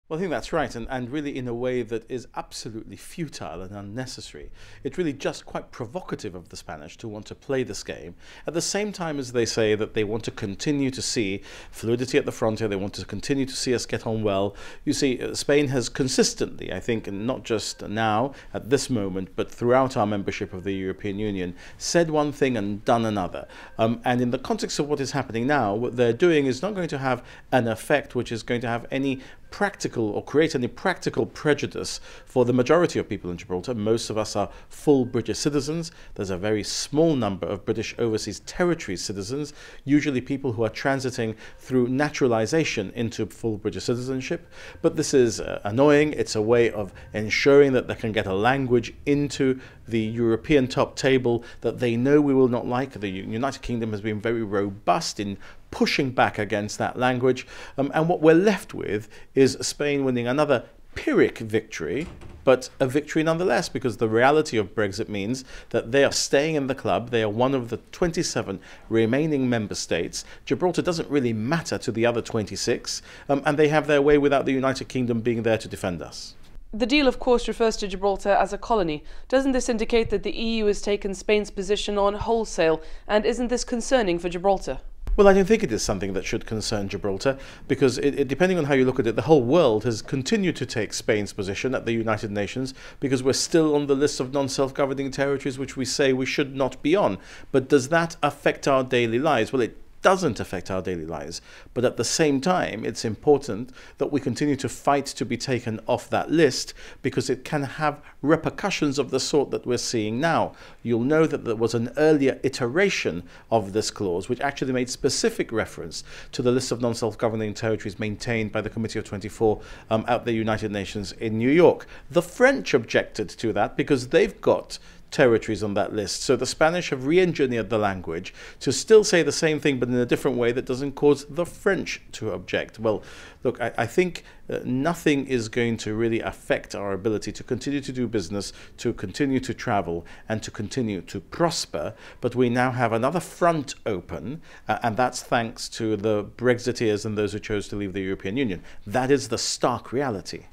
Well, I think that's right, and really in a way that is absolutely futile and unnecessary. It's really just quite provocative of the Spanish to want to play this game, at the same time as they say that they want to continue to see fluidity at the frontier, they want to continue to see us get on well. You see, Spain has consistently, I think, and not just now, at this moment, but throughout our membership of the European Union, said one thing and done another. And in the context of what is happening now, what they're doing is not going to have an effect which is going to have any practical or create any practical prejudice for the majority of people in Gibraltar. Most of us are full British citizens. There's a very small number of British overseas territory citizens, usually people who are transiting through naturalization into full British citizenship. But this is annoying. It's a way of ensuring that they can get a language into the European top table that they know we will not like. The United Kingdom has been very robust in pushing back against that language. And what we're left with is Spain winning another Pyrrhic victory, but a victory nonetheless, because the reality of Brexit means that they are staying in the club. They are one of the 27 remaining member states. Gibraltar doesn't really matter to the other 26, and they have their way without the United Kingdom being there to defend us. The deal, of course, refers to Gibraltar as a colony. Doesn't this indicate that the EU has taken Spain's position on wholesale, and isn't this concerning for Gibraltar? Well, I don't think it is something that should concern Gibraltar, because depending on how you look at it, the whole world has continued to take Spain's position at the United Nations, because we're still on the list of non-self-governing territories which we say we should not be on. But does that affect our daily lives? Well, it doesn't affect our daily lives, but at the same time it's important that we continue to fight to be taken off that list, because it can have repercussions of the sort that we're seeing now. You'll know that there was an earlier iteration of this clause which actually made specific reference to the list of non-self-governing territories maintained by the Committee of 24 at the United Nations in New York. The French objected to that because they've got territories on that list. So the Spanish have re-engineered the language to still say the same thing, but in a different way that doesn't cause the French to object. Well, look, I think nothing is going to really affect our ability to continue to do business, to continue to travel, and to continue to prosper. But we now have another front open, and that's thanks to the Brexiteers and those who chose to leave the European Union. That is the stark reality.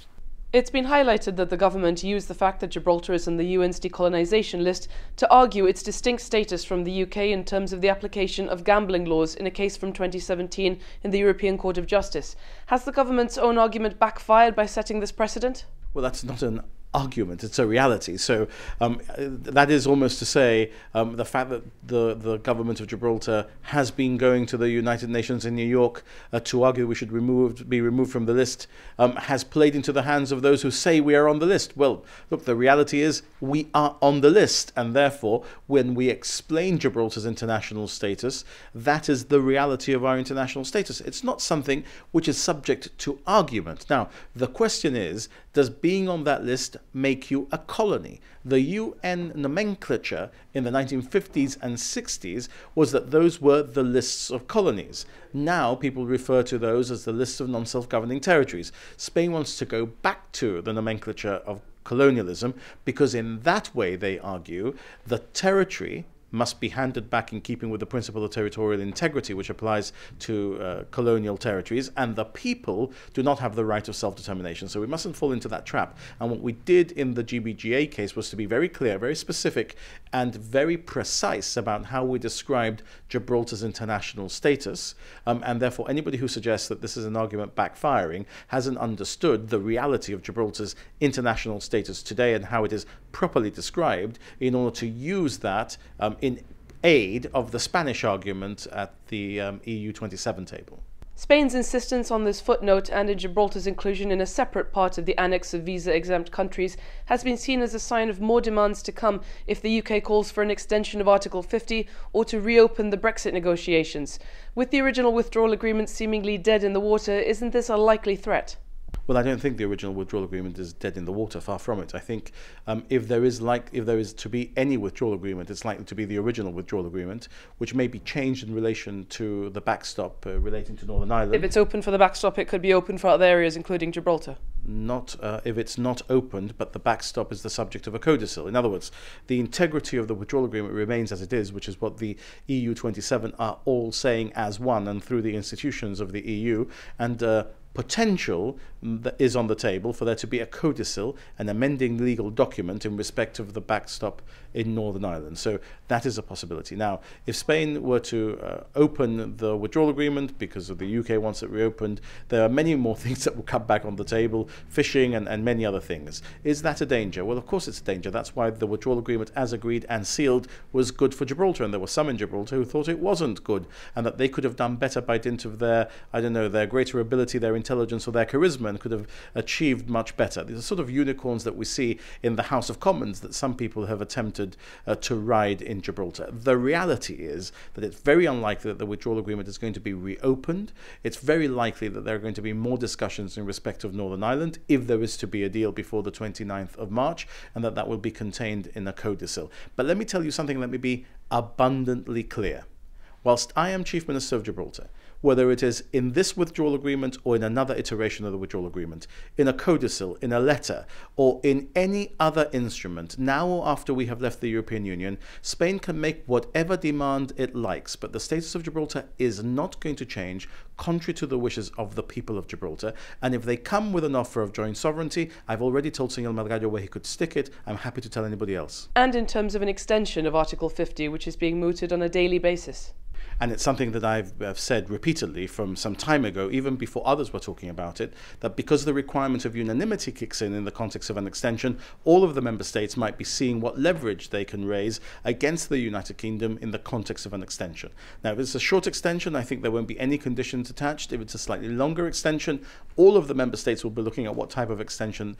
It's been highlighted that the government used the fact that Gibraltar is on the UN's decolonisation list to argue its distinct status from the UK in terms of the application of gambling laws in a case from 2017 in the European Court of Justice. Has the government's own argument backfired by setting this precedent? Well, that's not an argument, it's a reality. So that is almost to say the fact that the government of Gibraltar has been going to the United Nations in New York to argue we should be removed from the list has played into the hands of those who say we are on the list. Well, look, the reality is we are on the list, and therefore when we explain Gibraltar's international status, that is the reality of our international status. It's not something which is subject to argument. Now, the question is, does being on that list make you a colony? The UN nomenclature in the 1950s and 60s was that those were the lists of colonies. Now people refer to those as the lists of non-self-governing territories. Spain wants to go back to the nomenclature of colonialism, because in that way, they argue, the territory must be handed back in keeping with the principle of territorial integrity, which applies to colonial territories, and the people do not have the right of self-determination. So we mustn't fall into that trap. And what we did in the GBGA case was to be very clear, very specific, and very precise about how we described Gibraltar's international status. And therefore, anybody who suggests that this is an argument backfiring hasn't understood the reality of Gibraltar's international status today and how it is properly described, in order to use that in aid of the Spanish argument at the EU 27 table. Spain's insistence on this footnote and in Gibraltar's inclusion in a separate part of the annex of visa-exempt countries has been seen as a sign of more demands to come if the UK calls for an extension of Article 50 or to reopen the Brexit negotiations. With the original withdrawal agreement seemingly dead in the water, isn't this a likely threat? Well, I don't think the original withdrawal agreement is dead in the water, far from it. I think if there is to be any withdrawal agreement, it's likely to be the original withdrawal agreement, which may be changed in relation to the backstop relating to Northern Ireland. If it's open for the backstop, it could be open for other areas, including Gibraltar. Not if it's not opened, but the backstop is the subject of a codicil. In other words, the integrity of the withdrawal agreement remains as it is, which is what the EU 27 are all saying as one and through the institutions of the EU. And potential that is on the table for there to be a codicil, an amending legal document in respect of the backstop in Northern Ireland. So that is a possibility. Now, if Spain were to open the withdrawal agreement because of the UK wants it reopened, there are many more things that will come back on the table, fishing and many other things. Is that a danger? Well, of course it's a danger. That's why the withdrawal agreement, as agreed and sealed, was good for Gibraltar. And there were some in Gibraltar who thought it wasn't good and that they could have done better by dint of their, I don't know, their greater ability, their intelligence or their charisma, and could have achieved much better. These are sort of unicorns that we see in the House of Commons that some people have attempted to ride in Gibraltar. The reality is that it's very unlikely that the withdrawal agreement is going to be reopened. It's very likely that there are going to be more discussions in respect of Northern Ireland if there is to be a deal before the 29th of March, and that will be contained in a codicil. But let me tell you something, let me be abundantly clear. Whilst I am Chief Minister of Gibraltar, whether it is in this withdrawal agreement or in another iteration of the withdrawal agreement, in a codicil, in a letter, or in any other instrument, now or after we have left the European Union, Spain can make whatever demand it likes, but the status of Gibraltar is not going to change, contrary to the wishes of the people of Gibraltar. And if they come with an offer of joint sovereignty, I've already told Senor Melgallo where he could stick it. I'm happy to tell anybody else. And in terms of an extension of Article 50, which is being mooted on a daily basis. And it's something that I've said repeatedly from some time ago, even before others were talking about it, that because the requirement of unanimity kicks in the context of an extension, all of the member states might be seeing what leverage they can raise against the United Kingdom in the context of an extension. Now, if it's a short extension, I think there won't be any conditions attached. If it's a slightly longer extension, all of the member states will be looking at what type of extension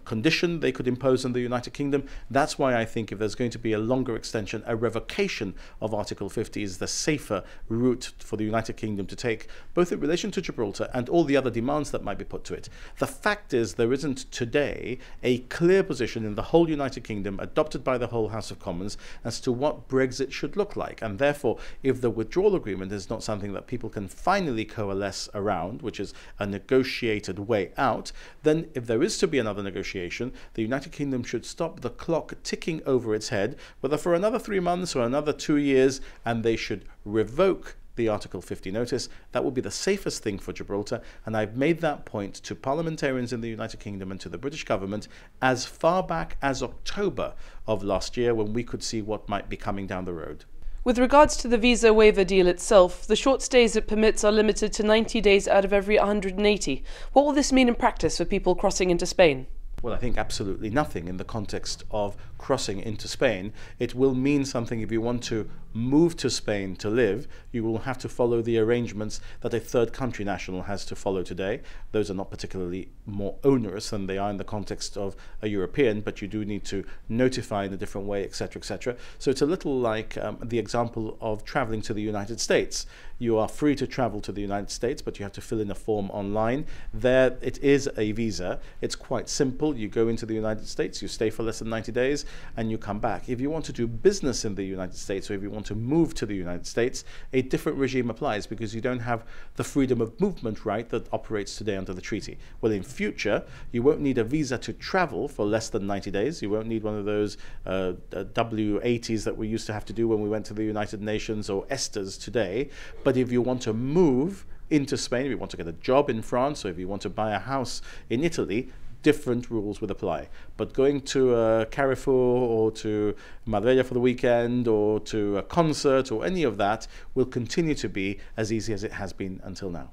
condition they could impose on the United Kingdom. That's why I think if there's going to be a longer extension, a revocation of Article 50 is the safer route for the United Kingdom to take, both in relation to Gibraltar and all the other demands that might be put to it. The fact is there isn't today a clear position in the whole United Kingdom adopted by the whole House of Commons as to what Brexit should look like. And therefore, if the withdrawal agreement is not something that people can finally coalesce around, which is a negotiated way out, then if there is to be another negotiation, the United Kingdom should stop the clock ticking over its head, whether for another 3 months or another 2 years, and they should revoke the Article 50 notice. That would be the safest thing for Gibraltar, and I've made that point to parliamentarians in the United Kingdom and to the British government as far back as October of last year, when we could see what might be coming down the road. With regards to the visa waiver deal itself, the short stays it permits are limited to 90 days out of every 180. What will this mean in practice for people crossing into Spain? Well, I think absolutely nothing in the context of crossing into Spain. It will mean something if you want to move to Spain to live. You will have to follow the arrangements that a third country national has to follow today. Those are not particularly more onerous than they are in the context of a European, but you do need to notify in a different way, etc., etc. So it's a little like the example of traveling to the United States. You are free to travel to the United States, but you have to fill in a form online. There it is a visa. It's quite simple. You go into the United States, you stay for less than 90 days, and you come back. If you want to do business in the United States, or if you want to move to the United States, a different regime applies because you don't have the freedom of movement right that operates today under the treaty. Well, in future, you won't need a visa to travel for less than 90 days. You won't need one of those W80s that we used to have to do when we went to the United Nations, or ESTAs today. But if you want to move into Spain, if you want to get a job in France, or if you want to buy a house in Italy, different rules would apply. But going to Carrefour or to Marbella for the weekend or to a concert or any of that will continue to be as easy as it has been until now.